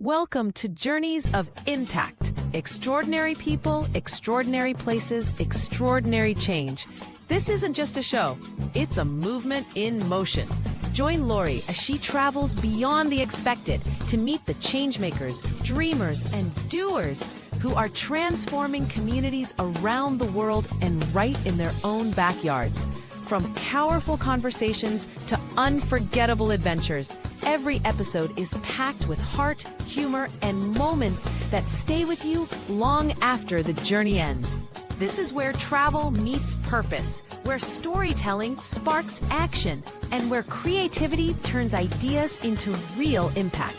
Welcome to Journeys of Impact. Extraordinary people, extraordinary places, extraordinary change. This isn't just a show, it's a movement in motion. Join Lori as she travels beyond the expected to meet the changemakers, dreamers, and doers who are transforming communities around the world and right in their own backyards. From powerful conversations to unforgettable adventures, every episode is packed with heart, humor, and moments that stay with you long after the journey ends. This is where travel meets purpose, where storytelling sparks action, and where creativity turns ideas into real impact.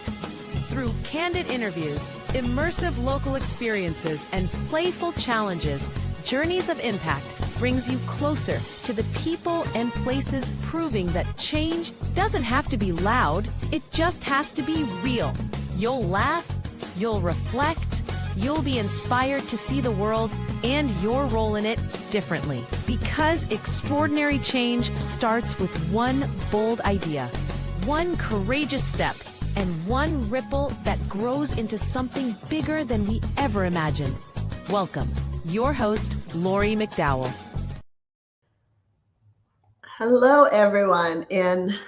Through candid interviews, immersive local experiences, and playful challenges, Journeys of Impact brings you closer to the people and places, proving that change doesn't have to be loud, it just has to be real. You'll laugh, you'll reflect, you'll be inspired to see the world and your role in it differently. Because extraordinary change starts with one bold idea, one courageous step, and one ripple that grows into something bigger than we ever imagined. Welcome, your host, Lori McDowell. Hello, everyone, and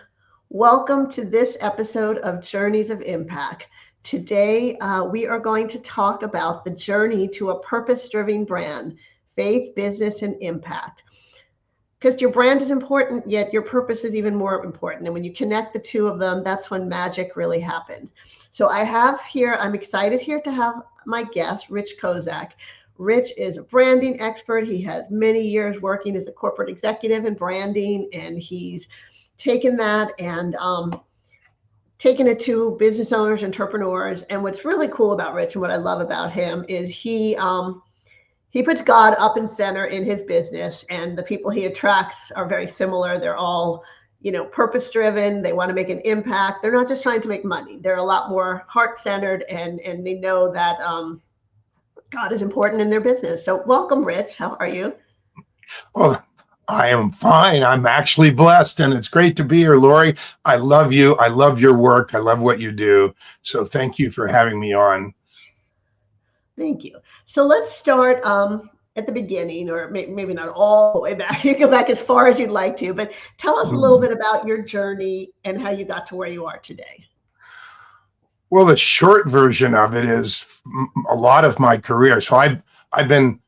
welcome to this episode of Journeys of Impact. Today, we are going to talk about the journey to a purpose-driven brand, faith, business, and impact. Because your brand is important, yet your purpose is even more important. And when you connect the two of them, that's when magic really happens. So I'm excited here to have my guest, Rich Kozak. Rich is a branding expert. He has many years working as a corporate executive in branding, and he's taken that and taken it to business owners, entrepreneurs. And what's really cool about Rich and what I love about him is he puts God up in center in his business, and the people he attracts are very similar. They're all, purpose-driven. They want to make an impact. They're not just trying to make money. They're a lot more heart-centered, and they know that God is important in their business. So welcome, Rich. How are you? Well, I am fine. I'm actually blessed, and it's great to be here, Lori. I love you. I love your work. I love what you do. So thank you for having me on. Thank you. So let's start at the beginning, or maybe not all the way back. You can go back as far as you'd like to, but tell us a little bit about your journey and how you got to where you are today. Well, the short version of it is a lot of my career. So I've been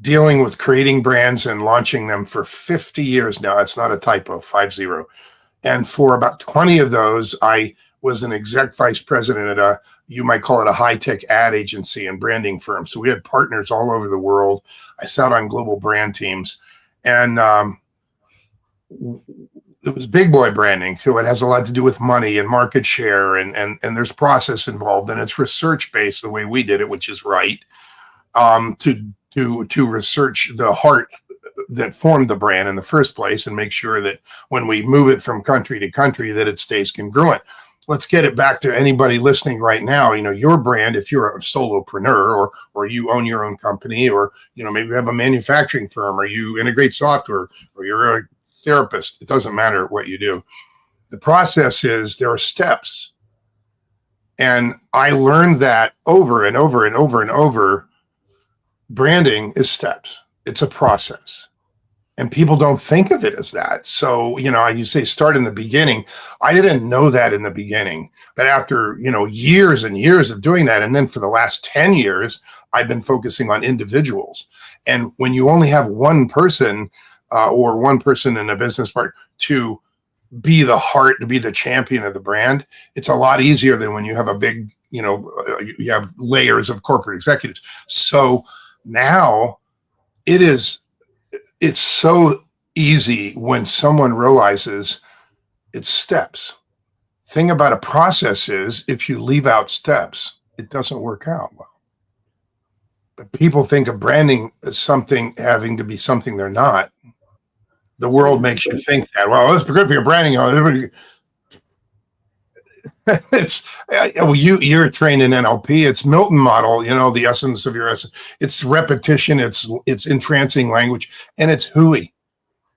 dealing with creating brands and launching them for 50 years now. It's not a typo, 50. And for about 20 of those, I was an exec vice president at you might call it a high-tech ad agency and branding firm. So we had partners all over the world. I sat on global brand teams, and it was big boy branding. So it has a lot to do with money and market share, and there's process involved, and it's research-based the way we did it, which is right, to research the heart that formed the brand in the first place and make sure that when we move it from country to country that it stays congruent. Let's get it back to anybody listening right now. Your brand, if you're a solopreneur or you own your own company, or maybe you have a manufacturing firm, or you integrate software, or you're a therapist, it doesn't matter what you do. The process is there are steps. And I learned that over and over and over and over. Branding is steps. It's a process. And people don't think of it as that. So, you say start in the beginning. I didn't know that in the beginning. But after, years and years of doing that, and then for the last 10 years, I've been focusing on individuals. And when you only have one person or one person in a business part to be the heart, to be the champion of the brand, it's a lot easier than when you have a big, you have layers of corporate executives. So now it's so easy when someone realizes it's steps. Thing about a process is if you leave out steps, it doesn't work out well. But people think of branding as something having to be something they're not. The world makes you think that, well, it's good for your branding. You're trained in NLP. It's Milton model, the essence of your essence. It's repetition. It's entrancing language, and it's hooey,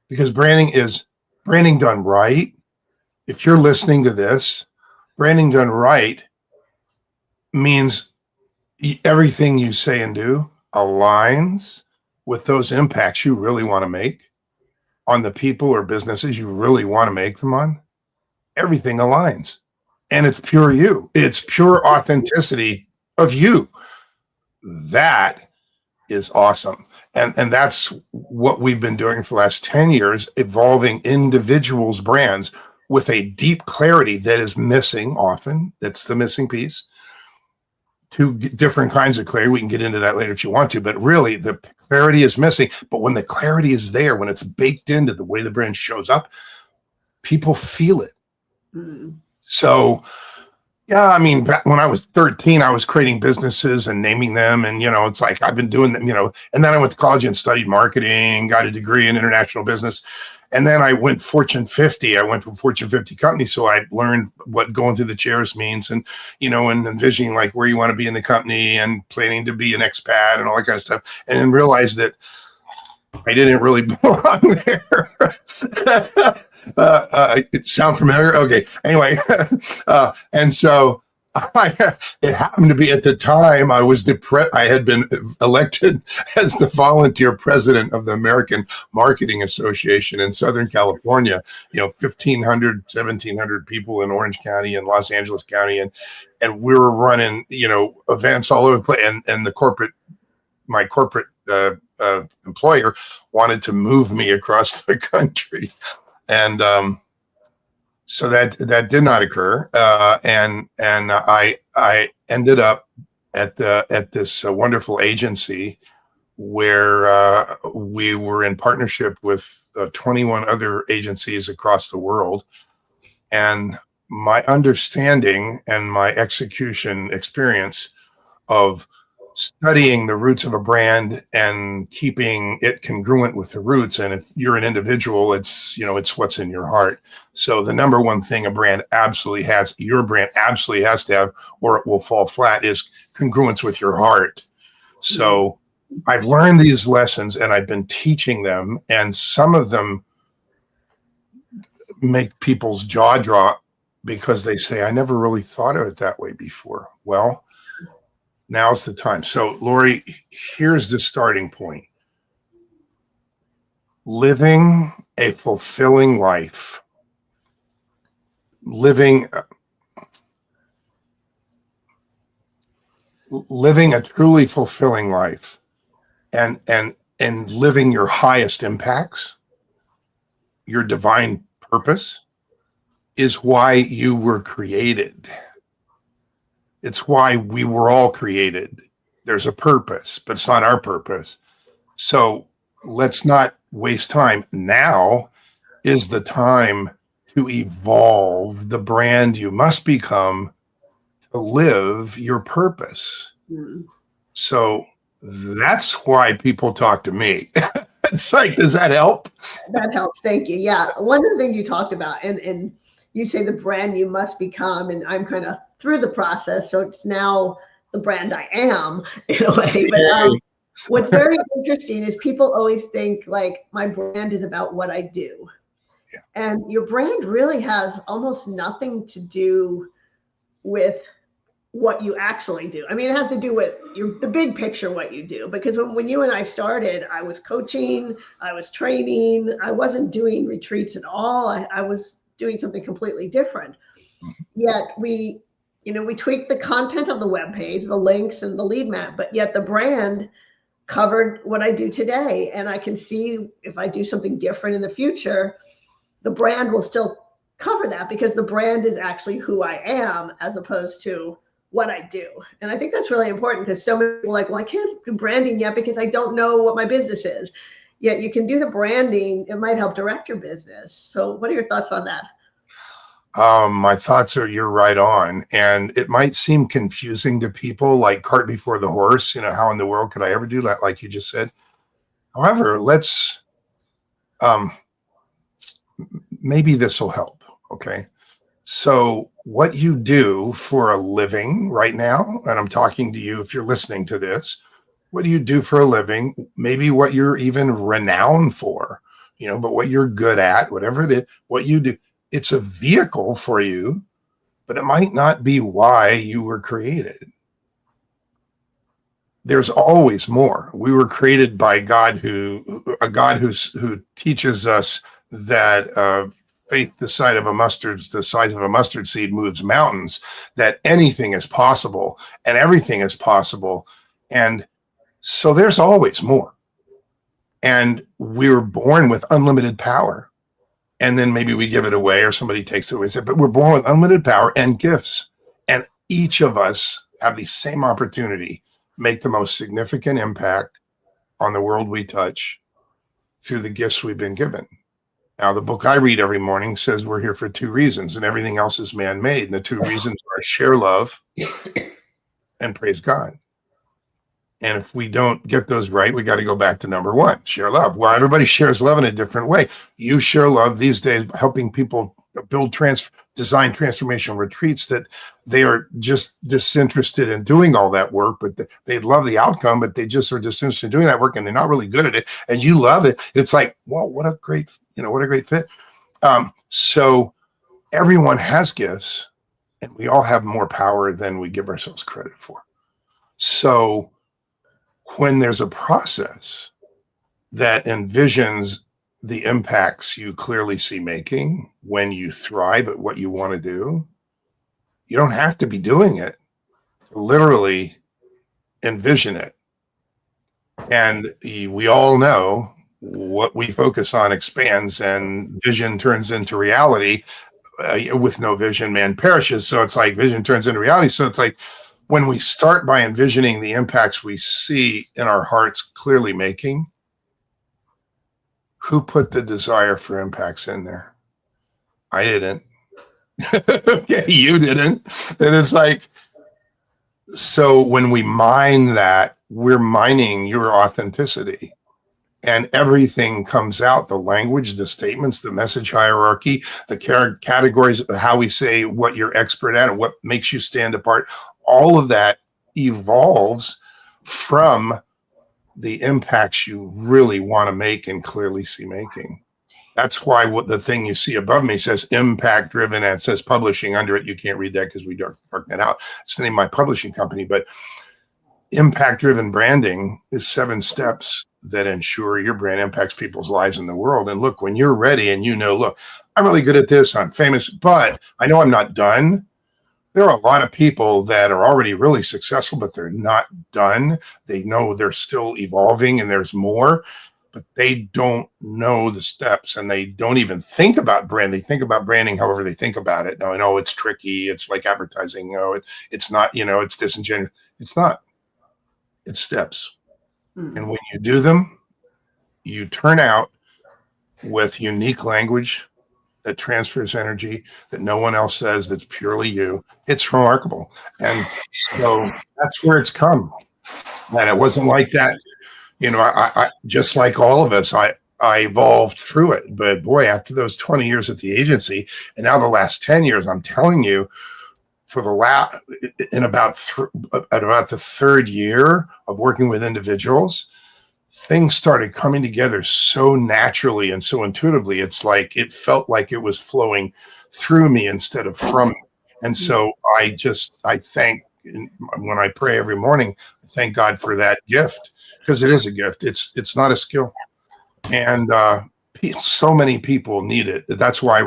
because branding done right. If you're listening to this, branding done right means everything you say and do aligns with those impacts you really want to make on the people or businesses you really want to make them on. Everything aligns, and it's pure you. It's pure authenticity of you. That is awesome. And that's what we've been doing for the last 10 years, evolving individuals' brands with a deep clarity that is missing often. That's the missing piece. Two different kinds of clarity. We can get into that later if you want to, but really the clarity is missing. But when the clarity is there, when it's baked into the way the brand shows up, people feel it. So, yeah, I mean, back when I was 13, I was creating businesses and naming them. And, it's like I've been doing them, and then I went to college and studied marketing, got a degree in international business. And then I went Fortune 50. I went from Fortune 50 companies. So I learned what going through the chairs means and, and envisioning like where you want to be in the company and planning to be an expat and all that kind of stuff. And then realized that I didn't really belong there. It sound familiar? Okay. Anyway, and so it happened to be at the time I was I had been elected as the volunteer president of the American Marketing Association in Southern California. 1,500, 1,700 people in Orange County and Los Angeles County, and we were running events all over the place. And my corporate employer wanted to move me across the country, and so that did not occur. And I ended up at this wonderful agency where we were in partnership with 21 other agencies across the world, and my understanding and my execution experience of studying the roots of a brand and keeping it congruent with the roots. And if you're an individual, it's what's in your heart. So the number one thing a brand absolutely has, your brand absolutely has to have, or it will fall flat, is congruence with your heart. So I've learned these lessons and I've been teaching them, and some of them make people's jaw drop because they say, I never really thought of it that way before. Well, now's the time. So, Lori, here's the starting point. Living a fulfilling life, living a truly fulfilling life, and living your highest impacts, your divine purpose, is why you were created. It's why we were all created. There's a purpose, but it's not our purpose. So let's not waste time. Now is the time to evolve the brand you must become to live your purpose. So that's why people talk to me. It's like, does that help? That helps. Thank you. Yeah. One of the things you talked about, and you say the brand you must become, and I'm kind of through the process. So it's now the brand I am in a way. But what's very interesting is people always think like my brand is about what I do. Yeah. And your brand really has almost nothing to do with what you actually do. I mean, it has to do with the big picture, what you do, because when you and I started, I was coaching, I was training, I wasn't doing retreats at all. I was doing something completely different. Yet we tweaked the content of the webpage, the links and the lead map, but yet the brand covered what I do today. And I can see if I do something different in the future, the brand will still cover that because the brand is actually who I am as opposed to what I do. And I think that's really important because so many people are like, well, I can't do branding yet because I don't know what my business is. Yet you can do the branding. It might help direct your business. So what are your thoughts on that? My thoughts are you're right on. And it might seem confusing to people, like cart before the horse, how in the world could I ever do that? Like you just said. However, let's, maybe this will help. Okay. So what you do for a living right now, and I'm talking to you if you're listening to this, what do you do for a living? Maybe what you're even renowned for, but what you're good at, whatever it is, what you do, it's a vehicle for you, but it might not be why you were created. there's always more. We were created by God, a God who teaches us that faith the size of a mustard seed moves mountains, that anything is possible and everything is possible. And so there's always more. And we were born with unlimited power. And then maybe we give it away or somebody takes it away. But we're born with unlimited power and gifts. And each of us have the same opportunity to make the most significant impact on the world we touch through the gifts we've been given. Now, the book I read every morning says we're here for 2 reasons, and everything else is man-made. And the 2 reasons are share love and praise God. And if we don't get those right, we got to go back to number 1, share love. Well, everybody shares love in a different way. You share love these days, helping people design transformational retreats that they are just disinterested in doing all that work, but they love the outcome, but they just are disinterested in doing that work and they're not really good at it. And you love it. It's like, well, what a great fit. So everyone has gifts and we all have more power than we give ourselves credit for. So when there's a process that envisions the impacts you clearly see making when you thrive at what you want to do, you don't have to be doing it. Literally envision it. And we all know what we focus on expands and vision turns into reality. With no vision, man perishes. So it's like vision turns into reality. So it's like when we start by envisioning the impacts we see in our hearts clearly making, who put the desire for impacts in there? I didn't. Okay, you didn't. And it's like, so when we mine that, we're mining your authenticity. And everything comes out, the language, the statements, the message hierarchy, the categories, how we say what you're expert at and what makes you stand apart. All of that evolves from the impacts you really want to make and clearly see making. That's why what the thing you see above me says impact driven and it says publishing under it. You can't read that because we darken it out. It's the name of my publishing company, but impact driven branding is 7 steps that ensure your brand impacts people's lives in the world. And look, when you're ready and look, I'm really good at this, I'm famous, but I know I'm not done. There are a lot of people that are already really successful, but they're not done. They know they're still evolving and there's more, but they don't know the steps and they don't even think about brand. They think about branding however they think about it. No, I know it's tricky. It's like advertising. No, it's not, it's disingenuous. It's not. It's steps. And when you do them, you turn out with unique language that transfers energy that no one else says, that's purely you. It's remarkable. And so that's where it's come. And it wasn't like that. I just like all of us, I evolved through it. But boy, after those 20 years at the agency, and now the last 10 years, I'm telling you, for at about the 3rd year of working with individuals, things started coming together so naturally and so intuitively. It's like it felt like it was flowing through me instead of from me. And so I thank, when I pray every morning, I thank God for that gift, because it is a gift. It's not a skill, and so many people need it. That's why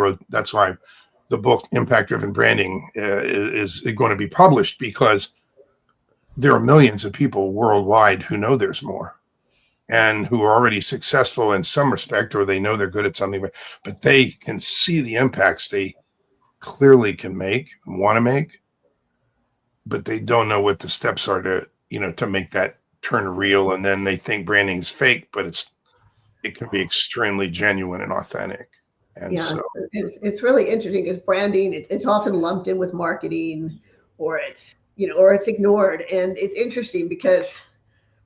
the book Impact Driven Branding is going to be published, because there are millions of people worldwide who know there's more and who are already successful in some respect, or they know they're good at something, but they can see the impacts they clearly can make and want to make, but they don't know what the steps are to make that turn real. And then they think branding is fake, but it can be extremely genuine and authentic. And yeah, so it's really interesting because branding, it's often lumped in with marketing, or it's ignored. And it's interesting because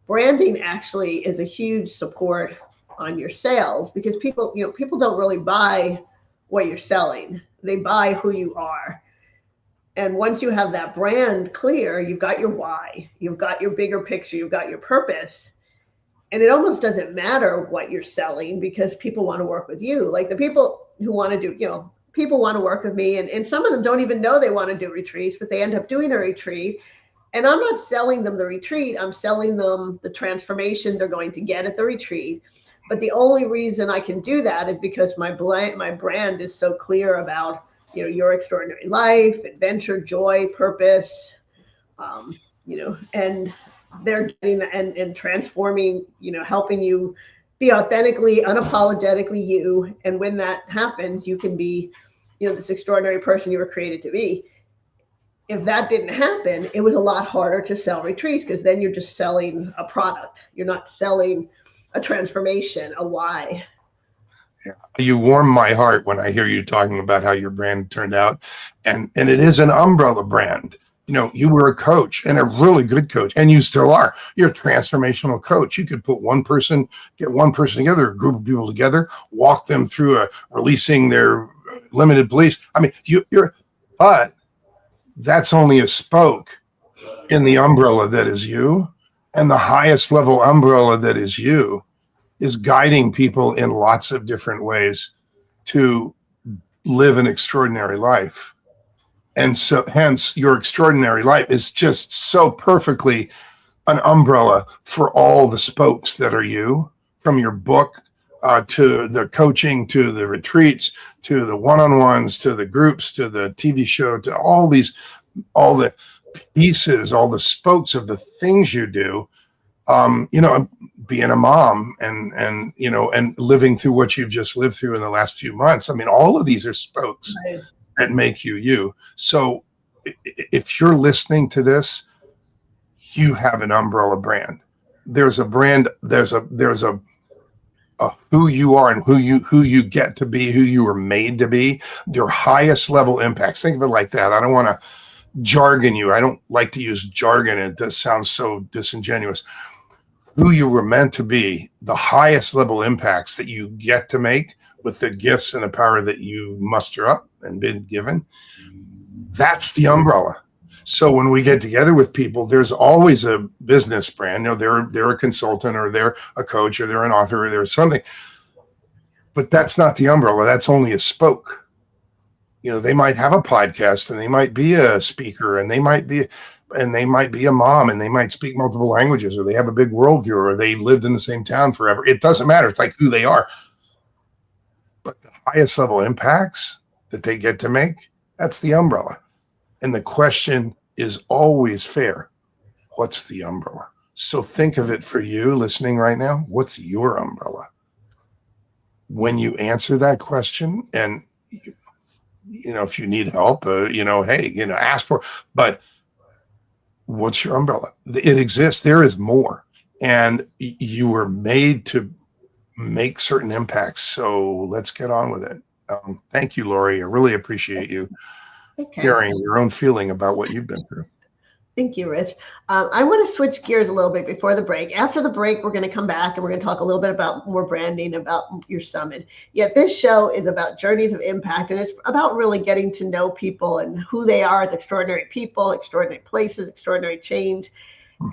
branding actually is a huge support on your sales, because people don't really buy what you're selling. They buy who you are. And once you have that brand clear, you've got your why, you've got your bigger picture, you've got your purpose. And it almost doesn't matter what you're selling, because people want to work with you. Like the people who want to do, people want to work with me. And some of them don't even know they want to do retreats, but they end up doing a retreat. And I'm not selling them the retreat. I'm selling them the transformation they're going to get at the retreat. But the only reason I can do that is because my brand is so clear about, your extraordinary life, adventure, joy, purpose, and they're getting and transforming, helping you be authentically, unapologetically you. And when that happens, you can be, this extraordinary person you were created to be. If that didn't happen, it was a lot harder to sell retreats, because then you're just selling a product. You're not selling a transformation, a why. Yeah. You warm my heart when I hear you talking about how your brand turned out. And it is an umbrella brand. You were a coach, and a really good coach, and you still are. You're a transformational coach. You could get one person together, a group of people together, walk them through releasing their limited beliefs. I mean, but that's only a spoke in the umbrella that is you. And the highest level umbrella that is you is guiding people in lots of different ways to live an extraordinary life. And so hence your extraordinary life is just so perfectly an umbrella for all the spokes that are you, from your book to the coaching, to the retreats, to the one-on-ones, to the groups, to the TV show, to all the pieces, all the spokes of the things you do. Being a mom and living through what you've just lived through in the last few months. I mean, all of these are spokes that make you you. So if you're listening to this, you have an umbrella brand. There's a brand, there's a who you are and who you get to be, who you were made to be, your highest level impacts. Think of it like that. I don't want to jargon you. I don't like to use jargon. It does sound so disingenuous. Who you were meant to be, the highest level impacts that you get to make with the gifts and the power that you muster up and been given. That's the umbrella. So when we get together with people, there's always a business brand. They're a consultant, or they're a coach, or they're an author, or they're something. But that's not the umbrella. That's only a spoke. They might have a podcast, and they might be a speaker, and they might be a mom, and they might speak multiple languages, or they have a big worldview, or they lived in the same town forever. It doesn't matter. It's like who they are. But the highest level impacts that they get to make, that's the umbrella. And the question is always fair. What's the umbrella? So think of it for you listening right now. What's your umbrella? When you answer that question, and if you need help, hey, ask for, but what's your umbrella? It exists. There is more. And you were made to make certain impacts. So let's get on with it. Thank you, Lori. I really appreciate you sharing your own feeling about what you've been through. Thank you, Rich. I want to switch gears a little bit before the break. After the break, we're going to come back and we're going to talk a little bit about more branding, about your summit. Yet this show is about journeys of impact, and it's about really getting to know people and who they are as extraordinary people, extraordinary places, extraordinary change.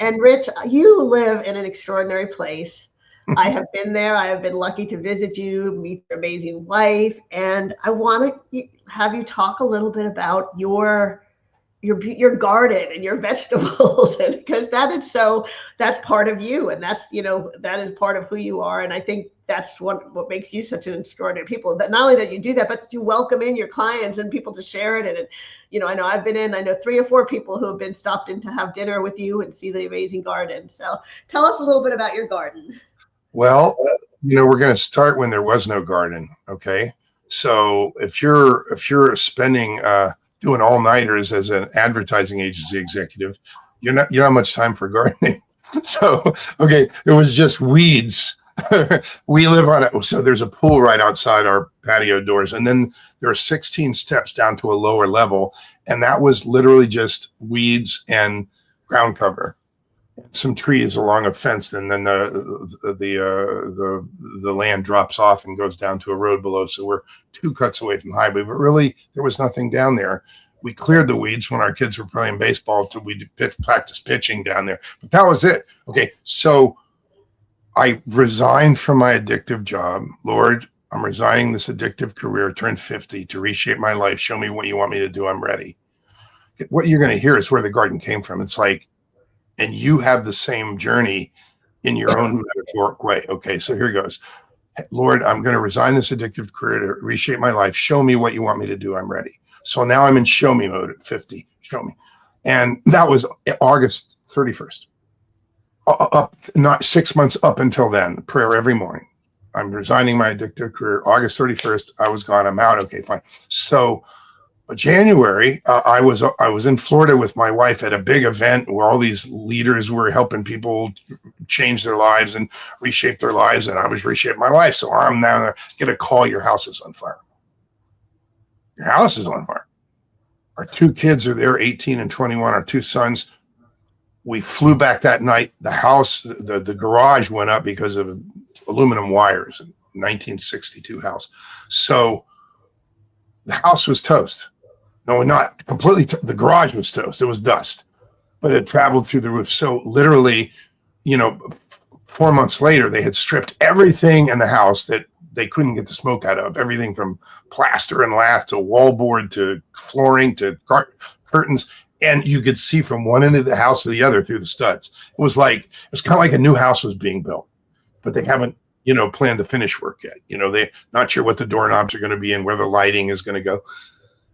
And Rich, you live in an extraordinary place. I have been there. I have been lucky to visit you, meet your amazing wife, and I want to have you talk a little bit about your garden and your vegetables, and because that's part of you, and that's that is part of who you are. And I think that's what makes you such an extraordinary people, that not only that you do that, but that you welcome in your clients and people to share it. And I know I know 3 or 4 people who have stopped in to have dinner with you and see the amazing garden. So tell us a little bit about your garden. Well, we're going to start when there was no garden. Okay. So if you're spending, doing all-nighters as an advertising agency executive, you don't have much time for gardening. So, okay, it was just weeds. We live on it. So there's a pool right outside our patio doors. And then there are 16 steps down to a lower level. And that was literally just weeds and ground cover, some trees along a fence. And then the land drops off and goes down to a road below. So we're 2 cuts away from the highway, but really there was nothing down there. We cleared the weeds when our kids were playing baseball till we practice pitching down there, but that was it. Okay. So I resigned from my addictive job. Lord, I'm resigning this addictive career, turned 50 to reshape my life. Show me what you want me to do. I'm ready. What you're going to hear is where the garden came from. It's like And you have the same journey in your own metaphoric way. Okay, so here goes. Lord, I'm going to resign this addictive career to reshape my life. Show me what you want me to do. I'm ready. So now I'm in show me mode at 50. Show me. And that was August 31st. Up, not 6 months up until then, prayer every morning. I'm resigning my addictive career. August 31st, I was gone. I'm out. Okay, fine. So January, I was in Florida with my wife at a big event where all these leaders were helping people change their lives and reshape their lives, and I was reshaping my life. So I'm now going to get a call, your house is on fire. Your house is on fire. Our two kids are there, 18 and 21, our two sons. We flew back that night. The house, the garage went up because of aluminum wires, 1962 house. So the house was toast. No, not completely. The garage was toast. It was dust, but it traveled through the roof. So literally, 4 months later, they had stripped everything in the house that they couldn't get the smoke out of. Everything from plaster and lath to wallboard to flooring to curtains. And you could see from one end of the house to the other through the studs. It was kind of like a new house was being built, but they haven't, planned the finish work yet. They're not sure what the doorknobs are going to be and where the lighting is going to go.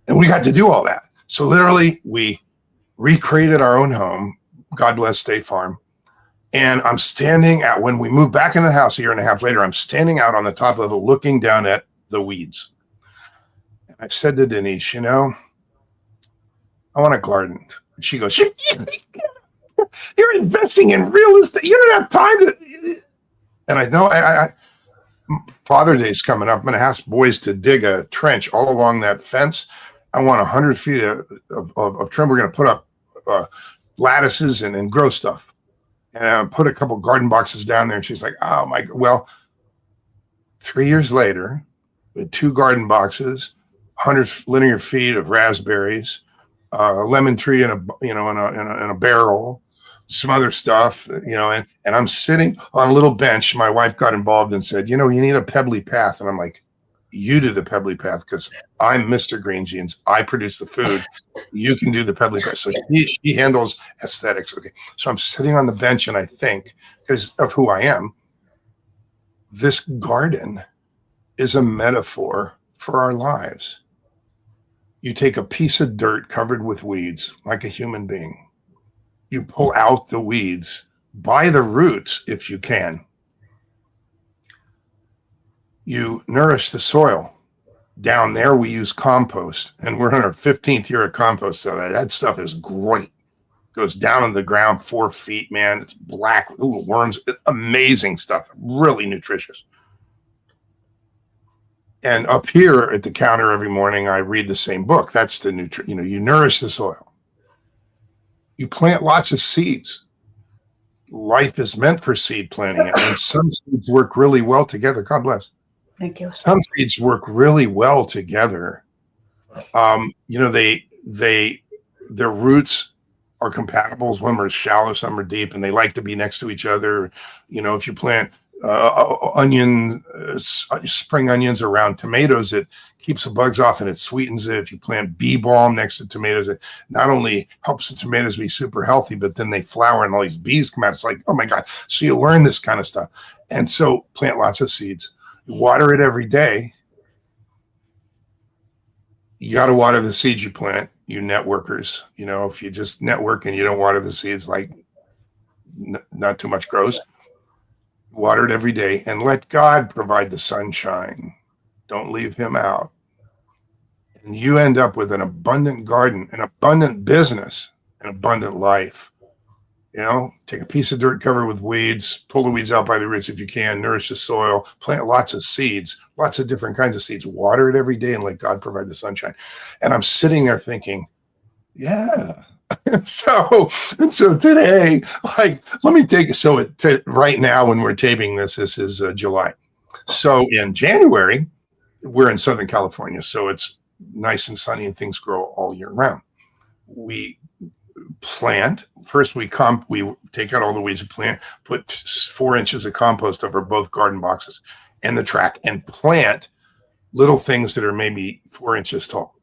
And we got to do all that. So literally we recreated our own home. God bless State Farm. And I'm standing out when we moved back into the house a year and a half later, I'm standing out on the top level looking down at the weeds. And I said to Denise, I want a garden. And she goes, you're investing in real estate. You don't have time to. And I know Father's Day is coming up. I'm going to ask boys to dig a trench all along that fence. I want 100 feet of trim. We're going to put up lattices and grow stuff. And I put a couple garden boxes down there. And she's like, oh my God. Well, 3 years later, with 2 garden boxes, 100 linear feet of raspberries, a lemon tree in a barrel, some other stuff, and I'm sitting on a little bench. My wife got involved and said, you need a pebbly path. And I'm like, you do the pebbly path because I'm Mr. Green Jeans. I produce the food. You can do the pebbly path. So she handles aesthetics. Okay. So I'm sitting on the bench and I think, because of who I am, this garden is a metaphor for our lives. You take a piece of dirt covered with weeds like a human being. You pull out the weeds by the roots if you can. You nourish the soil. Down there, we use compost, and we're in our 15th year of compost. So that stuff is great. Goes down in the ground 4 feet, man. It's black with little worms. Amazing stuff. Really nutritious. And up here at the counter every morning, I read the same book. That's the you nourish the soil. You plant lots of seeds. Life is meant for seed planting, and some seeds work really well together. God bless. Thank you. Some seeds work really well together. Their roots are compatible. Some are shallow, some are deep, and they like to be next to each other. If you plant spring onions around tomatoes, it keeps the bugs off and it sweetens it. If you plant bee balm next to tomatoes, it not only helps the tomatoes be super healthy, but then they flower and all these bees come out. It's like, oh my God. So you learn this kind of stuff. And so plant lots of seeds. You water it every day. You got to water the seeds you plant, you networkers. If you just network and you don't water the seeds, not too much grows. Water it every day and let God provide the sunshine. Don't leave him out. And you end up with an abundant garden, an abundant business, an abundant life. Take a piece of dirt covered with weeds, pull the weeds out by the roots if you can, nourish the soil, plant lots of seeds, lots of different kinds of seeds, water it every day and let God provide the sunshine. And I'm sitting there thinking, yeah. So today, let me take right now when we're taping this is July. So in January, we're in Southern California, so it's nice and sunny and things grow all year round. We plant first. We take out all the weeds, put 4 inches of compost over both garden boxes and the track, and plant little things that are maybe 4 inches tall.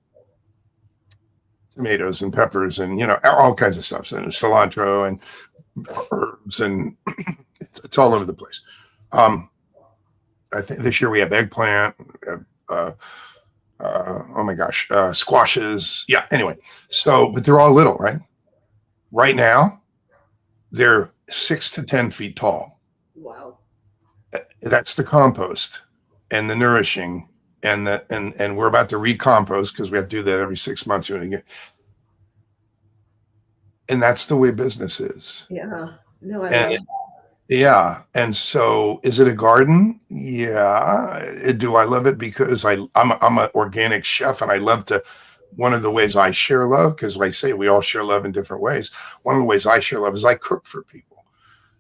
Tomatoes and peppers and all kinds of stuff, and cilantro and herbs, and it's all over the place. I think this year we have eggplant. Oh my gosh, squashes. Yeah. Anyway, so but they're all little, right? Right now, they're 6 to 10 feet tall. Wow. That's the compost and the nourishing, and we're about to recompost because we have to do that every 6 months. And that's the way business is. Yeah. No, I And love yeah. And so is it a garden? Yeah. Do I love it because I'm an organic chef, and I love to, one of the ways I share love, because I say we all share love in different ways. One of the ways I share love is I cook for people.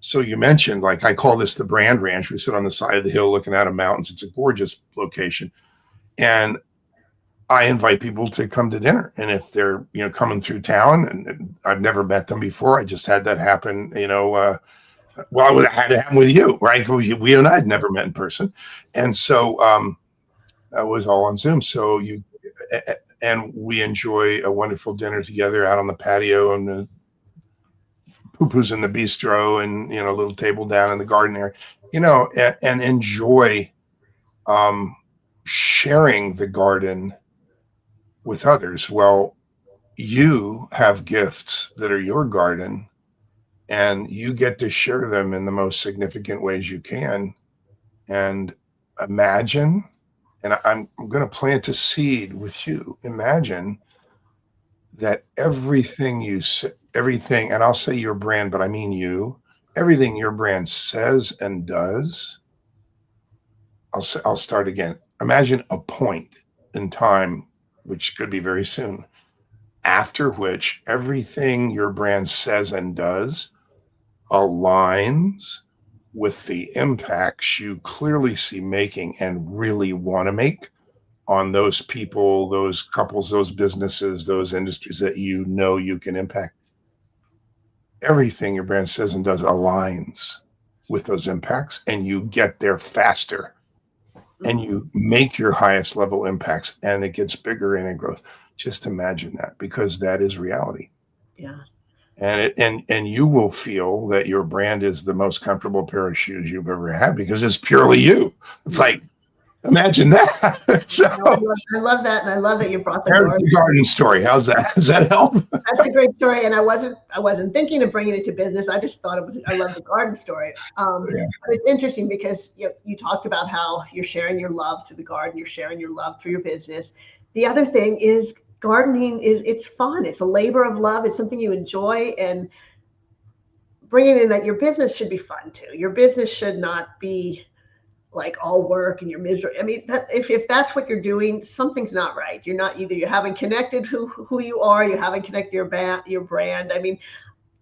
So you mentioned, like, I call this the Brand Ranch. We sit on the side of the hill looking out of mountains. It's a gorgeous location. And I invite people to come to dinner. And if they're, coming through town, and I've never met them before, I just had that happen, well, it had to happen with you, right? We and I had never met in person. And so that was all on Zoom. So and we enjoy a wonderful dinner together out on the patio, and the poo-poos in the bistro, and, a little table down in the garden area, and enjoy sharing the garden with others. Well, you have gifts that are your garden, and you get to share them in the most significant ways you can. And imagine, and I'm going to plant a seed with you. Imagine that everything and I'll say your brand, but I mean you, everything your brand says and does. I'll start again. Imagine a point in time, which could be very soon, after which everything your brand says and does aligns with the impacts you clearly see making and really want to make on those people, those couples, those businesses, those industries that you can impact. Everything your brand says and does aligns with those impacts, and you get there faster, and you make your highest level impacts, and it gets bigger and it grows. Just imagine that, because that is reality. Yeah. And you will feel that your brand is the most comfortable pair of shoes you've ever had, because it's purely you. It's like, imagine that. So, I love that, and I love that you brought the garden story. How's that? Does that help? That's a great story, and I wasn't thinking of bringing it to business. I just thought I love the garden story. But it's interesting because you talked about how you're sharing your love through the garden, you're sharing your love through your business. The other thing is, gardening it's fun. It's a labor of love. It's something you enjoy, and bringing in that your business should be fun too. Your business should not be like all work and you're miserable. I mean, if that's what you're doing, something's not right. You're not, either you haven't connected who you are, you haven't connected your brand. I mean,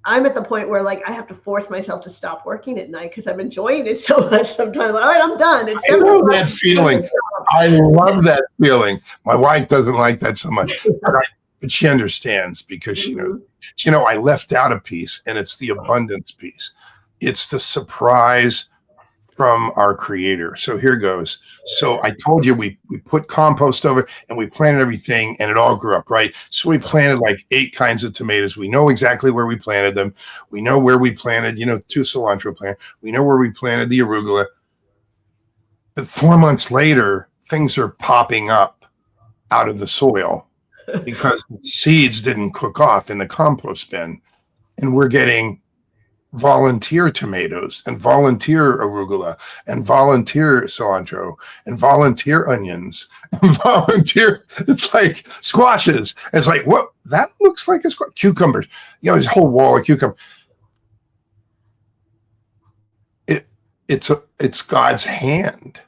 I'm at the point where, like, I have to force myself to stop working at night because I'm enjoying it so much sometimes. All right, I'm done. It's I know that feeling. I love that feeling. My wife doesn't like that so much, but she understands, because I left out a piece, and it's the abundance piece. It's the surprise from our creator. So here goes. So I told you we put compost over, and we planted everything, and it all grew up, right? So we planted like 8 kinds of tomatoes. We know exactly where we planted them. We know where we planted, 2 cilantro plants. We know where we planted the arugula. But 4 months later, things are popping up out of the soil because the seeds didn't cook off in the compost bin. And we're getting volunteer tomatoes, and volunteer arugula, and volunteer cilantro, and volunteer onions, and volunteer, it's like squashes. It's like, what? That looks like a squash. Cucumbers. This whole wall of cucumbers. It's God's hand.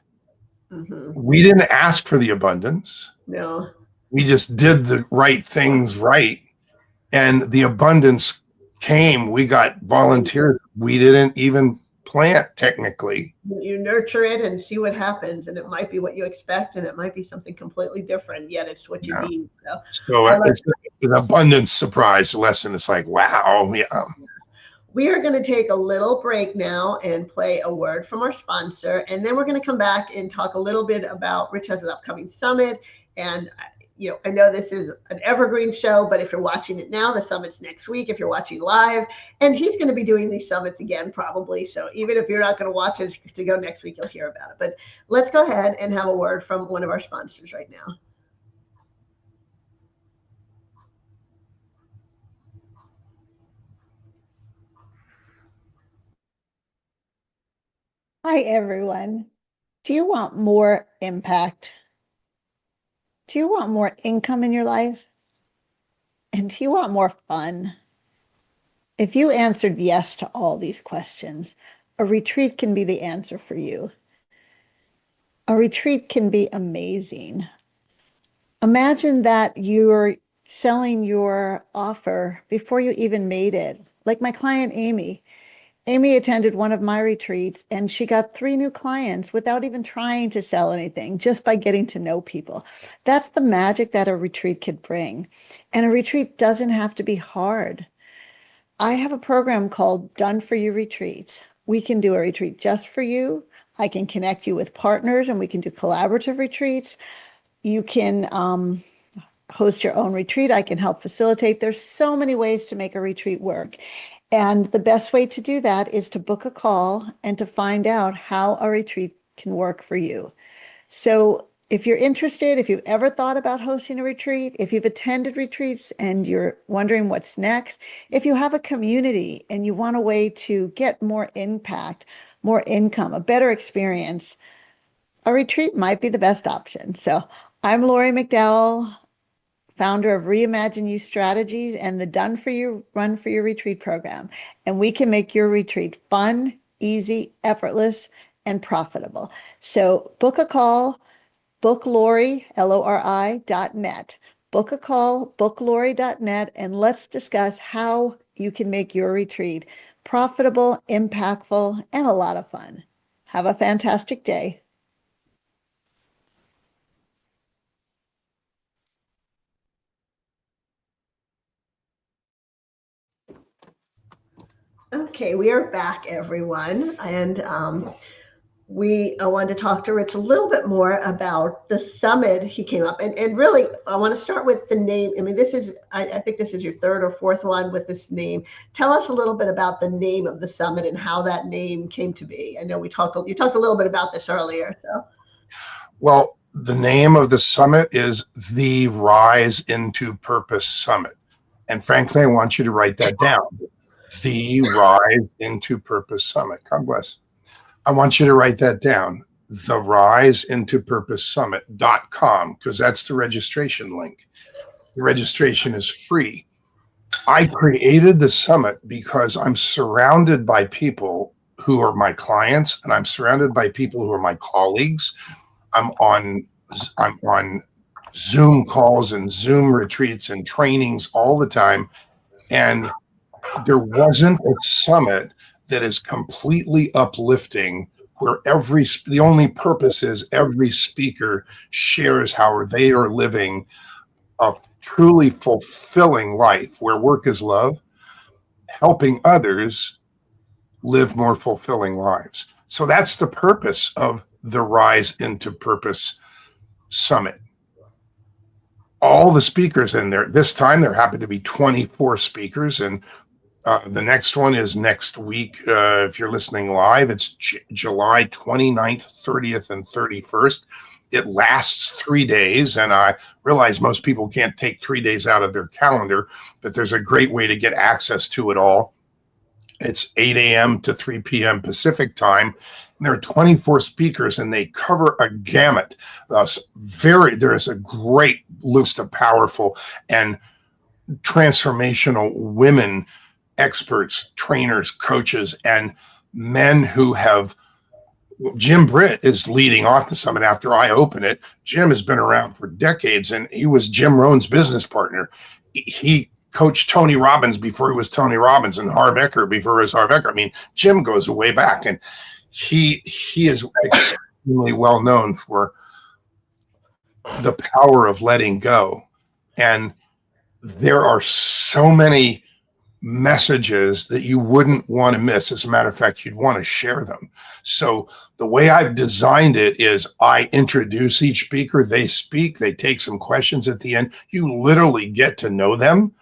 Mm-hmm. We didn't ask for the abundance. No. We just did the right things right. And the abundance came. We got volunteers. We didn't even plant, technically. You nurture it and see what happens, and it might be what you expect, and it might be something completely different, yet it's what you need. So it's an abundance surprise lesson. It's like, wow. Yeah. We are going to take a little break now and play a word from our sponsor, and then we're going to come back and talk a little bit about Rich has an upcoming summit, and I know this is an evergreen show, but if you're watching it now, the summit's next week. If you're watching live, and he's going to be doing these summits again, probably. So even if you're not going to watch it to go next week, you'll hear about it. But let's go ahead and have a word from one of our sponsors right now. Hi, everyone. Do you want more impact? Do you want more income in your life? And do you want more fun? If you answered yes to all these questions, a retreat can be the answer for you. A retreat can be amazing. Imagine that you're selling your offer before you even made it. Like my client, Amy. Amy attended one of my retreats and she got 3 new clients without even trying to sell anything, just by getting to know people. That's the magic that a retreat could bring. And a retreat doesn't have to be hard. I have a program called Done For You Retreats. We can do a retreat just for you. I can connect you with partners and we can do collaborative retreats. You can host your own retreat. I can help facilitate. There's so many ways to make a retreat work. And the best way to do that is to book a call and to find out how a retreat can work for you. So if you're interested, if you've ever thought about hosting a retreat, if you've attended retreats and you're wondering what's next, if you have a community and you want a way to get more impact, more income, a better experience, a retreat might be the best option. So I'm Lori McDowell, founder of Reimagine You Strategies and the Done For You, Run For Your Retreat program. And we can make your retreat fun, easy, effortless, and profitable. So book a call, book Lori, LORI.net. Book a call, booklori.net, and let's discuss how you can make your retreat profitable, impactful, and a lot of fun. Have a fantastic day. Okay, we are back, everyone. And we wanted to talk to Rich a little bit more about the summit he came up. And really, I want to start with the name. I mean, I think this is your 3rd or 4th one with this name. Tell us a little bit about the name of the summit and how that name came to be. I know you talked a little bit about this earlier. So. Well, the name of the summit is the Rise into Purpose Summit. And frankly, I want you to write that down. The Rise into Purpose Summit. God bless. I want you to write that down. The Rise into Purpose Summit.com, because that's the registration link. The registration is free. I created the summit because I'm surrounded by people who are my clients, and I'm surrounded by people who are my colleagues. I'm on Zoom calls and Zoom retreats and trainings all the time. And there wasn't a summit that is completely uplifting where the only purpose is every speaker shares how they are living a truly fulfilling life where work is love, helping others live more fulfilling lives. So that's the purpose of the Rise into Purpose Summit. All the speakers in there, this time there happen to be 24 speakers, and the next one is next week. If you're listening live, it's July 29th, 30th, and 31st. It lasts 3 days, and I realize most people can't take 3 days out of their calendar, but there's a great way to get access to it all. It's 8 a.m. to 3 p.m. Pacific time. And there are 24 speakers, and they cover a gamut. There is a great list of powerful and transformational women experts, trainers, coaches, and men who have. Jim Britt is leading off the summit after I open it. Jim has been around for decades, and he was Jim Rohn's business partner. He coached Tony Robbins before he was Tony Robbins, and Harv Eker before he was Harv Eker. I mean, Jim goes way back, and he is extremely well known for the power of letting go. And there are so many messages that you wouldn't want to miss. As a matter of fact, you'd want to share them. So the way I've designed it is I introduce each speaker, they speak, they take some questions at the end. You literally get to know them.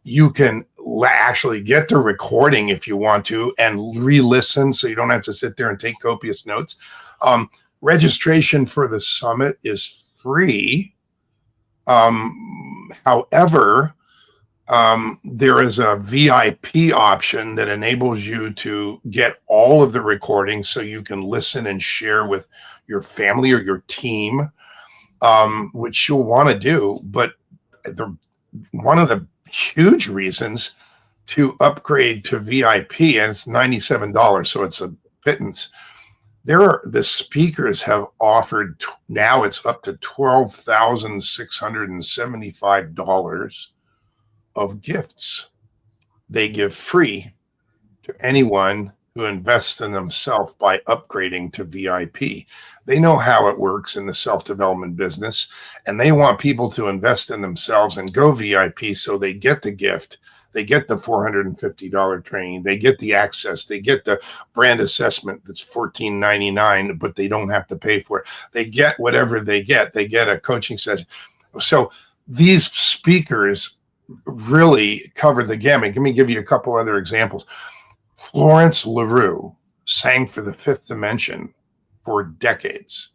You can actually get the recording if you want to and re-listen, so you don't have to sit there and take copious notes. Registration for the summit is free. However, there is a VIP option that enables you to get all of the recordings so you can listen and share with your family or your team, which you'll want to do. But one of the huge reasons to upgrade to VIP, and it's $97, so it's a pittance. The speakers have offered, now it's up to $12,675 of gifts they give free to anyone who invests in themselves by upgrading to VIP. They know how it works in the self-development business, and they want people to invest in themselves and go VIP so they get the gift. They get the $450 training. They get the access. They get the brand assessment that's $14.99, but they don't have to pay for it. They get whatever they get. They get a coaching session. So these speakers really cover the gamut. Let me give you a couple other examples. Florence LaRue sang for the Fifth Dimension for decades,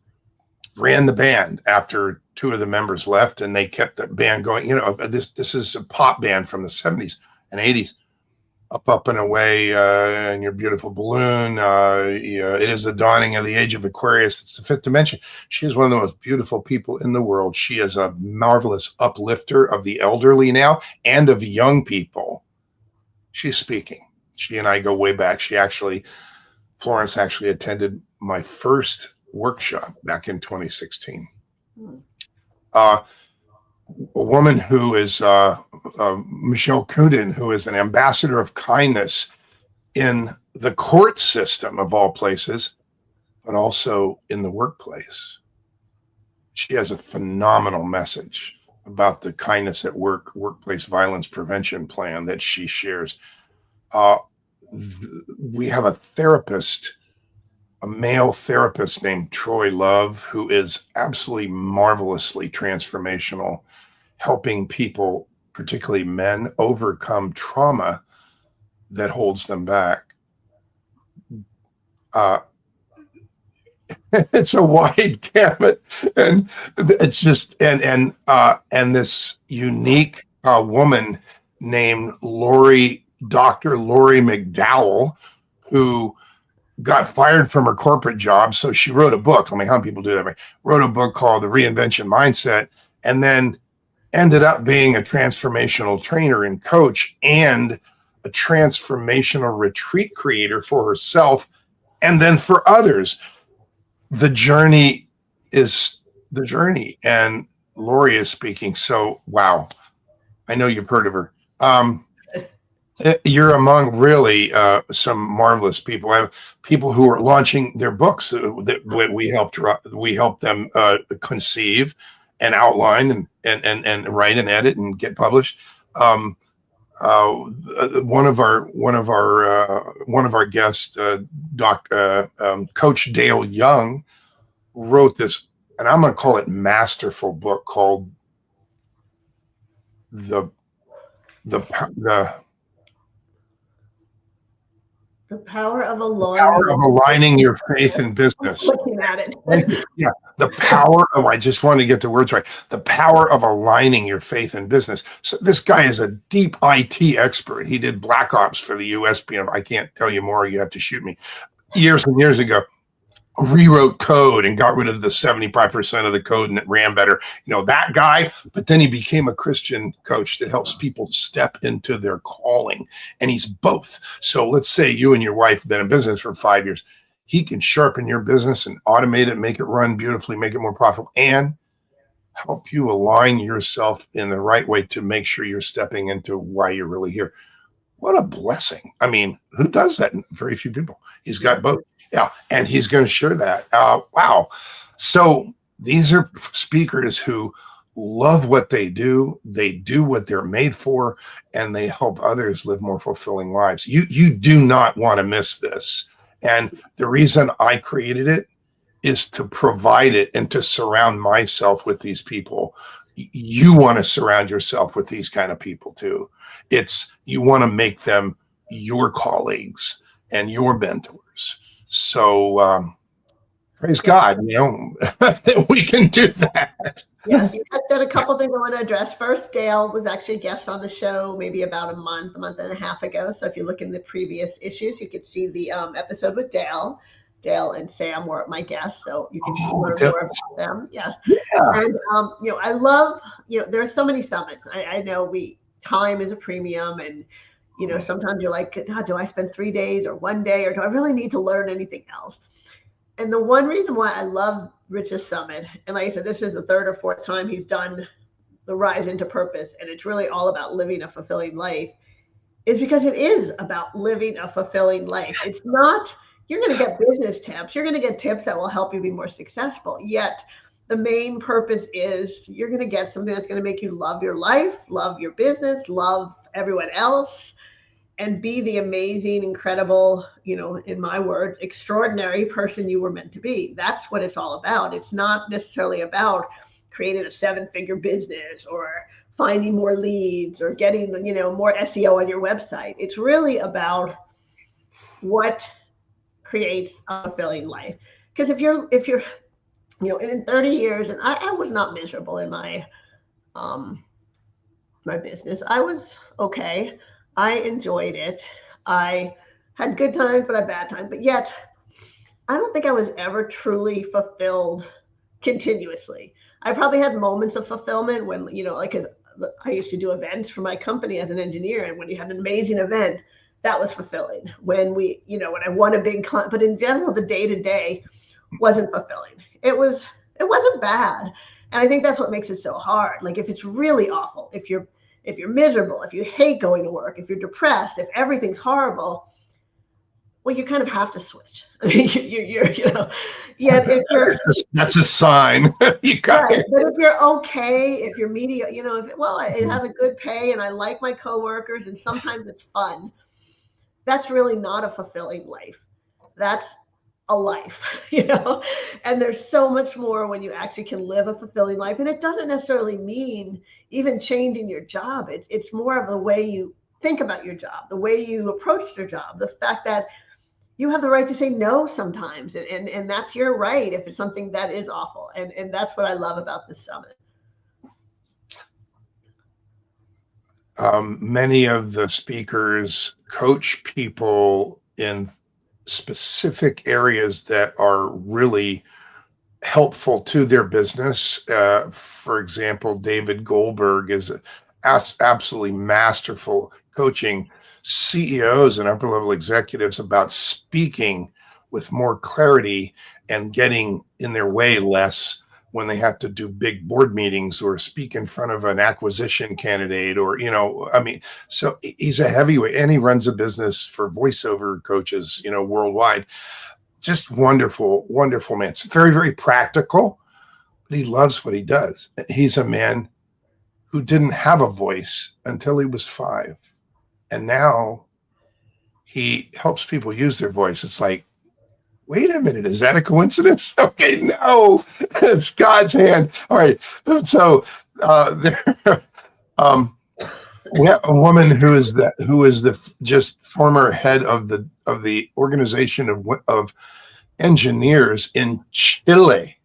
ran the band after two of the members left, and they kept the band going. You know, this is a pop band from the 70s and 80s. Up and Away, and Your Beautiful Balloon. It is the dawning of the age of Aquarius. It's the Fifth Dimension. She is one of the most beautiful people in the world. She is a marvelous uplifter of the elderly now and of young people. She's speaking. She and I go way back. Florence actually attended my first workshop back in 2016. A woman who is Michelle Kudin, who is an ambassador of kindness in the court system of all places, but also in the workplace. She has a phenomenal message about the kindness at work, workplace violence prevention plan that she shares. We have a therapist, a male therapist named Troy Love, who is absolutely marvelously transformational, helping people, particularly men, overcome trauma that holds them back. It's a wide gamut, and it's just and this unique woman named Dr. Lori McDowell, who got fired from her corporate job, so she wrote a book. I mean, how many people do that? Right? Wrote a book called The Reinvention Mindset, and then ended up being a transformational trainer and coach and a transformational retreat creator for herself and then for others. The journey is the journey, and Lori is speaking. So, wow. I know you've heard of her. You're among really some marvelous people. I have people who are launching their books that we helped them conceive and outline and write and edit and get published. One of our guests, Coach Dale Young, wrote this, and I'm going to call it masterful book called The Power of Aligning Your Faith in Business. Looking at it. Yeah, the power of, I just wanted to get the words right. The power of aligning your faith in business. So this guy is a deep IT expert. He did Black Ops for the USP. I can't tell you more. You have to shoot me. Years and years ago, rewrote code and got rid of the 75% of the code, and it ran better. You know, that guy, but then he became a Christian coach that helps people step into their calling, and he's both. So let's say you and your wife have been in business for 5 years. He can sharpen your business and automate it, make it run beautifully, make it more profitable, and help you align yourself in the right way to make sure you're stepping into why you're really here. What a blessing. I mean, who does that? Very few people. He's got both. Yeah. And he's going to share that. Wow. So these are speakers who love what they do what they're made for, and they help others live more fulfilling lives. You do not want to miss this. And the reason I created it is to provide it and to surround myself with these people. You want to surround yourself with these kind of people too. You want to make them your colleagues and your mentors. So praise God, that we can do that. Yes, you said a couple things I want to address. First, Dale was actually a guest on the show maybe about a month and a half ago. So if you look in the previous issues, you could see the episode with Dale. Dale and Sam were my guests, so you can learn more about them. Yes. Yeah. And, I love, there are so many summits. I know time is a premium, and, sometimes you're like, do I spend 3 days or 1 day, or do I really need to learn anything else? And the one reason why I love Rich's Summit, and like I said, this is the third or fourth time he's done the Rise into Purpose, and it's really all about living a fulfilling life, is because it is about living a fulfilling life. It's not, you're going to get business tips. You're going to get tips that will help you be more successful. Yet the main purpose is you're going to get something that's going to make you love your life, love your business, love everyone else, and be the amazing, incredible, in my words, extraordinary person you were meant to be. That's what it's all about. It's not necessarily about creating a 7-figure business or finding more leads or getting, more SEO on your website. It's really about what creates a fulfilling life. Because if you're, in 30 years, and I was not miserable in my business. I was okay. I enjoyed it. I had good times, but I had bad times. But yet, I don't think I was ever truly fulfilled continuously. I probably had moments of fulfillment when, like I used to do events for my company as an engineer. And when you had an amazing event, that was fulfilling. When when I won a big client, but in general, the day-to-day wasn't fulfilling. It wasn't bad. And I think that's what makes it so hard. Like if it's really awful, if you're miserable, if you hate going to work, if you're depressed, if everything's horrible, well, you kind of have to switch. I mean, if you're, that's a sign. You got right, but if you're okay, if you're media, it has a good pay and I like my coworkers and sometimes it's fun. That's really not a fulfilling life. That's a life, and there's so much more when you actually can live a fulfilling life. And it doesn't necessarily mean even changing your job. It's more of the way you think about your job, the way you approach your job, the fact that you have the right to say no sometimes. And that's your right if it's something that is awful. And that's what I love about this summit. Many of the speakers coach people in specific areas that are really helpful to their business. For example, David Goldberg is absolutely masterful coaching CEOs and upper level executives about speaking with more clarity and getting in their way less when they have to do big board meetings or speak in front of an acquisition candidate or, so he's a heavyweight and he runs a business for voiceover coaches, worldwide. Just wonderful, wonderful man. It's very, very practical, but he loves what he does. He's a man who didn't have a voice until he was 5. And now he helps people use their voice. It's like, wait a minute, is that a coincidence? Okay, no, it's God's hand. All right, so we have a woman who is the just former head of the organization of engineers in Chile.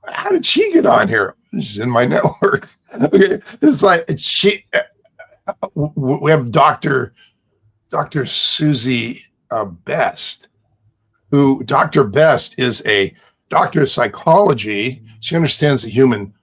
How did she get on here? She's in my network. Okay, it's like we have Dr. Susie Best. Who Dr. Best is a doctor of psychology. She understands the human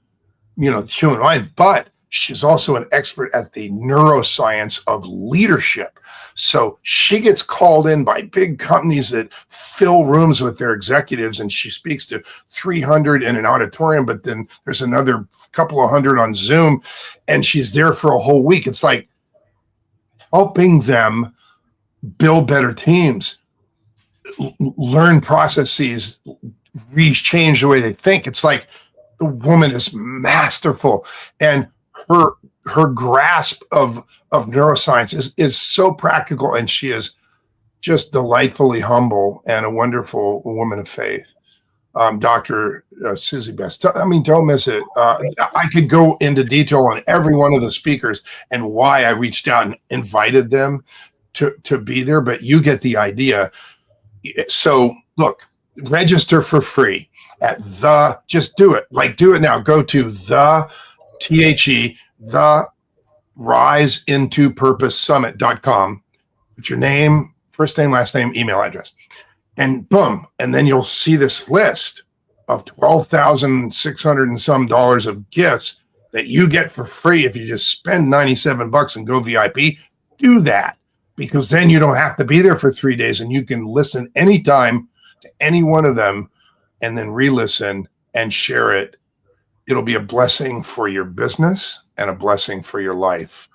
mind, but she's also an expert at the neuroscience of leadership. So she gets called in by big companies that fill rooms with their executives, and she speaks to 300 in an auditorium, but then there's another couple of hundred on Zoom, and she's there for a whole week. It's like helping them build better teams, learn processes, change the way they think. It's like The woman is masterful, and her grasp of neuroscience is so practical, and she is just delightfully humble and a wonderful woman of faith. Dr. Susie Best. I mean, don't miss it. I could go into detail on every one of the speakers and why I reached out and invited them to be there, but you get the idea. So look, register for free at just do it. Like, do it now. Go to the riseintopurposesummit.com. Put your name, first name, last name, email address, and boom. And then you'll see this list of $12,600 and some dollars of gifts that you get for free if you just spend $97 and go VIP. Do that, because then you don't have to be there for 3 days, and you can listen anytime to any one of them and then re-listen and share it. It'll be a blessing for your business and a blessing for your life.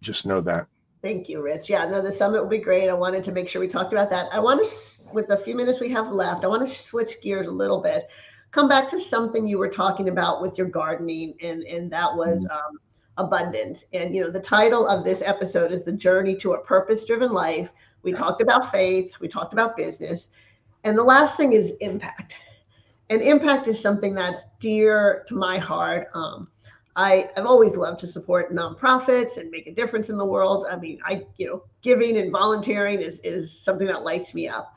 Just know that. Thank you, Rich. Yeah, no, the summit will be great. I wanted to make sure we talked about that. I want to, with the few minutes we have left, I want to switch gears a little bit, come back to something you were talking about with your gardening, and that was abundance. And, you know, the title of this episode is The Journey to a Purpose-Driven Life. We talked about faith, we talked about business, and the last thing is impact. And impact is something that's dear to my heart. I've always loved to support nonprofits and make a difference in the world. I mean, giving and volunteering is something that lights me up.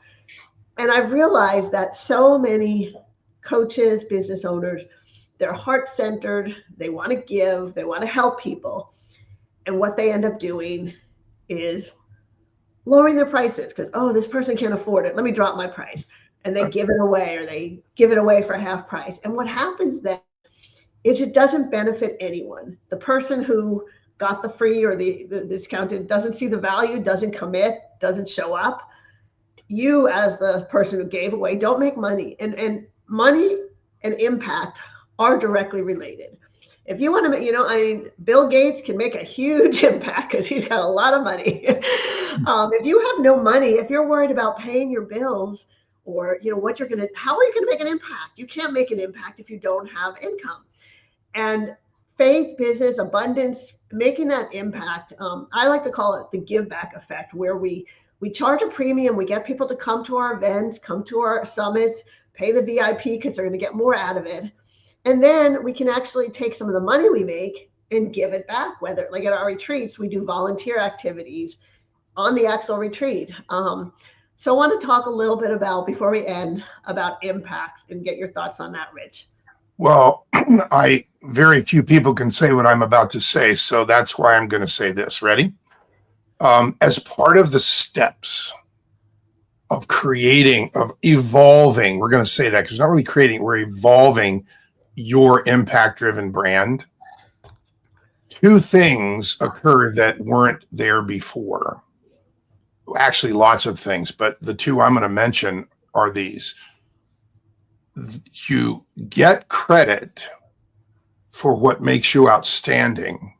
And I've realized that so many coaches, business owners, they're heart-centered, they want to give, they want to help people. And what they end up doing is lowering their prices because, oh, this person can't afford it. Let me drop my price. And they give it away, or they give it away for half price. And what happens then is it doesn't benefit anyone. The person who got the free or the discounted doesn't see the value, doesn't commit, doesn't show up. You, as the person who gave away, don't make money. And money and impact are directly related. If you want to make, Bill Gates can make a huge impact because he's got a lot of money. If you have no money, if you're worried about paying your bills, or how are you going to make an impact? You can't make an impact if you don't have income. And faith, business, abundance, making that impact, I like to call it the give back effect, where we charge a premium, we get people to come to our events, come to our summits, pay the VIP because they're going to get more out of it. And then we can actually take some of the money we make and give it back, whether like at our retreats, we do volunteer activities on the actual retreat. So I want to talk a little bit about, before we end, about impacts and get your thoughts on that, Rich. Well, very few people can say what I'm about to say, so that's why I'm going to say this. Ready? As part of the steps of evolving, we're going to say that because it's not really creating, we're evolving your impact-driven brand. Two things occur that weren't there before. Actually, lots of things, but the two I'm going to mention are these. You get credit for what makes you outstanding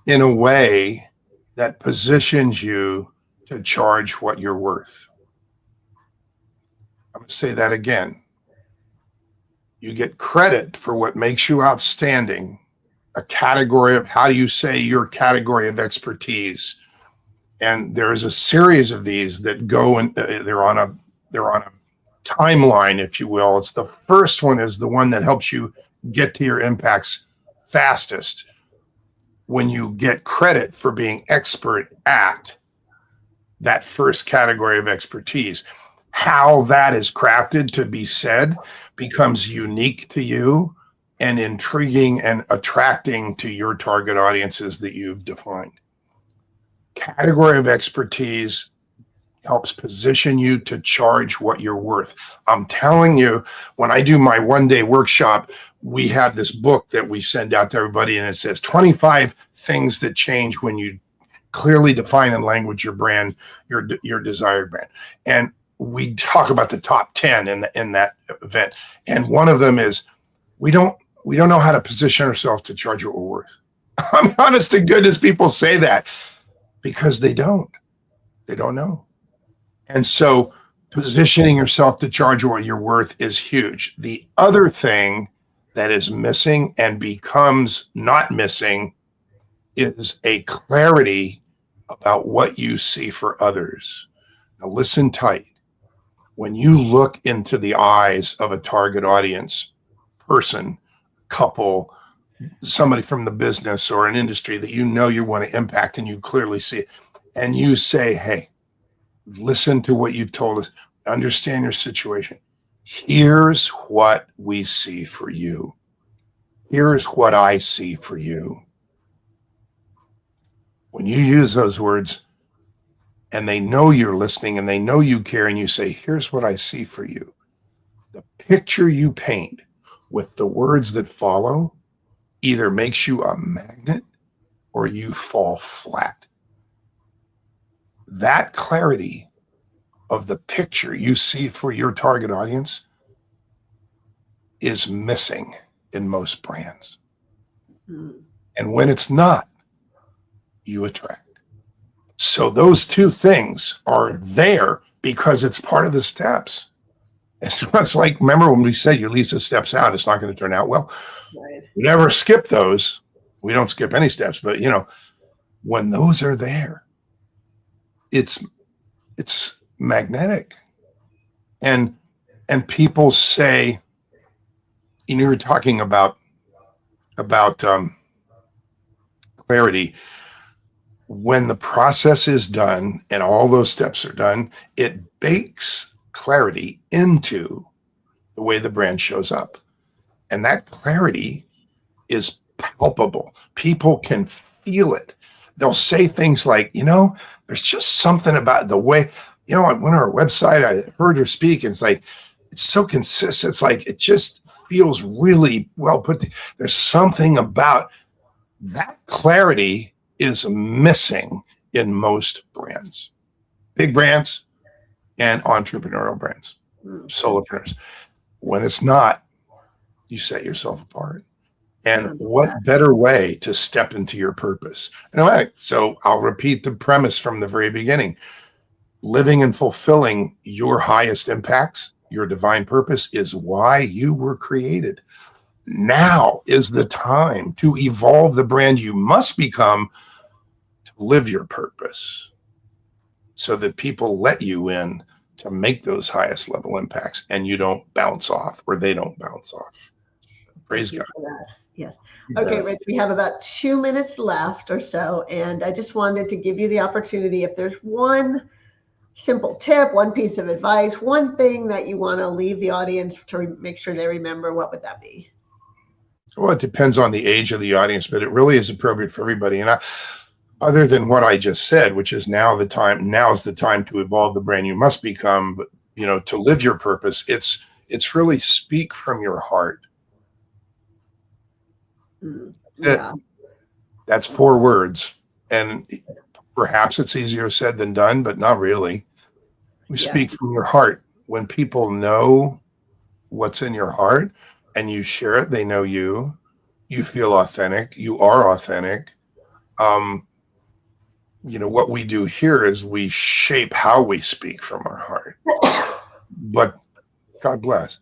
in a way that positions you to charge what you're worth. I'm going to say that again. You get credit for what makes you outstanding, a category of, how do you say, your category of expertise. And there's a series of these that go, and they're on a timeline, if you will. It's the first one is the one that helps you get to your impacts fastest. When you get credit for being expert at that first category of expertise, how that is crafted to be said becomes unique to you and intriguing and attracting to your target audiences that you've defined. Category of expertise helps position you to charge what you're worth. I'm telling you, when I do my one-day workshop, we have this book that we send out to everybody, and it says 25 things that change when you clearly define in language your brand, your desired brand. And we talk about the top 10 in that event. And one of them is we don't know how to position ourselves to charge what we're worth. I'm honest to goodness, people say that because they don't know. And so positioning yourself to charge what you're worth is huge. The other thing that is missing and becomes not missing is a clarity about what you see for others. Now, listen tight. When you look into the eyes of a target audience, person, couple, somebody from the business or an industry that you know you want to impact and you clearly see it, and you say, hey, listen to what you've told us, understand your situation. Here's what we see for you. Here's what I see for you. When you use those words and they know you're listening and they know you care, and you say, here's what I see for you, the picture you paint with the words that follow either makes you a magnet or you fall flat. That clarity of the picture you see for your target audience is missing in most brands. And when it's not, you attract. So those two things are there because it's part of the steps. It's like, remember when we said you leave the steps out, it's not going to turn out well. Right. We never skip those. We don't skip any steps, but when those are there, it's magnetic. And people say, you were talking about clarity. When the process is done and all those steps are done, it bakes clarity into the way the brand shows up. And that clarity is palpable. People can feel it. They'll say things like, there's just something about the way, I went on our website, I heard her speak, and it's so consistent. It's like, it just feels really well put. There's something about that clarity is missing in most brands, big brands and entrepreneurial brands, solopreneurs. When it's not, you set yourself apart. And what better way to step into your purpose? So I'll repeat the premise from the very beginning. Living and fulfilling your highest impacts, your divine purpose, is why you were created. Now is the time to evolve the brand you must become to live your purpose, so that people let you in to make those highest level impacts and you don't bounce off, or they don't bounce off. Praise God. Yes. Okay, Rich, we have about 2 minutes left or so, and I just wanted to give you the opportunity, if there's one simple tip, one piece of advice, one thing that you want to leave the audience to make sure they remember, what would that be? Well, it depends on the age of the audience, but it really is appropriate for everybody. And other than what I just said, which is now's the time to evolve the brand you must become, but to live your purpose, it's really speak from your heart. Yeah. That's 4 words. And perhaps it's easier said than done, but not really. We speak from your heart. When people know what's in your heart and you share it, they know you feel authentic. You are authentic. What we do here is we shape how we speak from our heart. But God bless.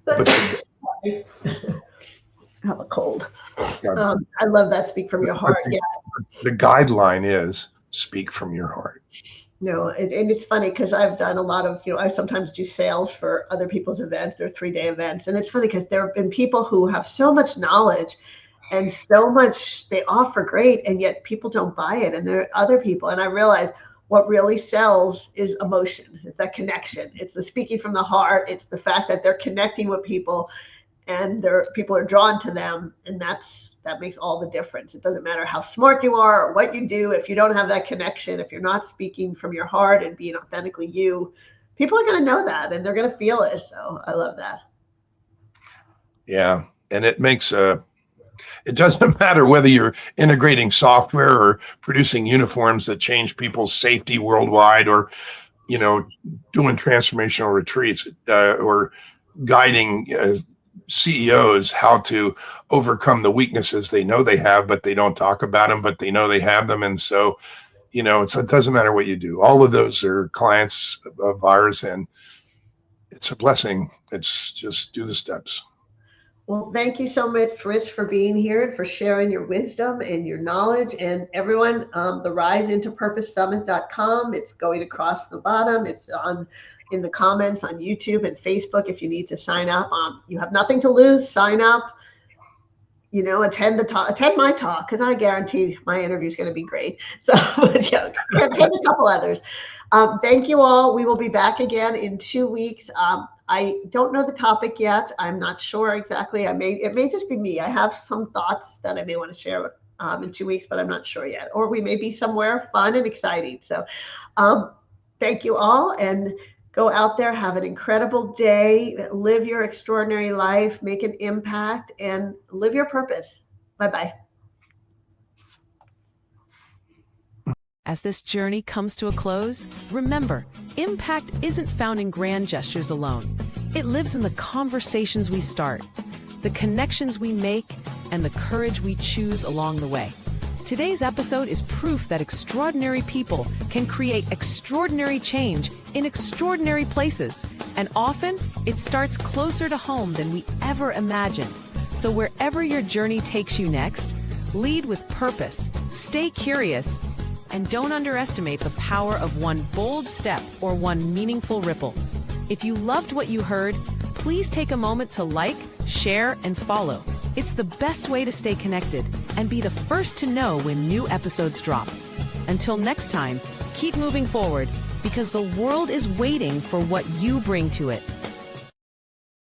But I have a cold. I love that. Speak from your heart. The guideline is speak from your heart. No, and it's funny because I've done a lot of, I sometimes do sales for other people's events. They're 3-day events. And it's funny because there have been people who have so much knowledge and so much they offer great, and yet people don't buy it. And there are other people. And I realize what really sells is emotion. It's that connection. It's the speaking from the heart. It's the fact that they're connecting with people and people are drawn to them. And that makes all the difference. It doesn't matter how smart you are or what you do. If you don't have that connection, if you're not speaking from your heart and being authentically you, people are going to know that and they're going to feel it. So I love that. Yeah. And it makes it doesn't matter whether you're integrating software or producing uniforms that change people's safety worldwide, or, doing transformational retreats, or guiding CEOs how to overcome the weaknesses they know they have, but they don't talk about them, but they know they have them. And so, it doesn't matter what you do. All of those are clients of ours, and it's a blessing. It's just do the steps. Well, thank you so much, Rich, for being here and for sharing your wisdom and your knowledge. And everyone, the riseintopurposesummit.com, it's going across the bottom. It's on in the comments on YouTube and Facebook if you need to sign up. You have nothing to lose. Sign up. Attend the talk, attend my talk, because I guarantee my interview is going to be great. So, attend a couple others. Thank you all. We will be back again in 2 weeks. I don't know the topic yet. I'm not sure exactly. It may just be me. I have some thoughts that I may want to share in 2 weeks, but I'm not sure yet. Or we may be somewhere fun and exciting. So, thank you all, and go out there, have an incredible day, live your extraordinary life, make an impact, and live your purpose. Bye-bye. As this journey comes to a close, remember, impact isn't found in grand gestures alone. It lives in the conversations we start, the connections we make, and the courage we choose along the way. Today's episode is proof that extraordinary people can create extraordinary change in extraordinary places. And often, it starts closer to home than we ever imagined. So wherever your journey takes you next, lead with purpose, stay curious, and don't underestimate the power of one bold step or one meaningful ripple. If you loved what you heard, please take a moment to like, share, and follow. It's the best way to stay connected and be the first to know when new episodes drop. Until next time, keep moving forward because the world is waiting for what you bring to it.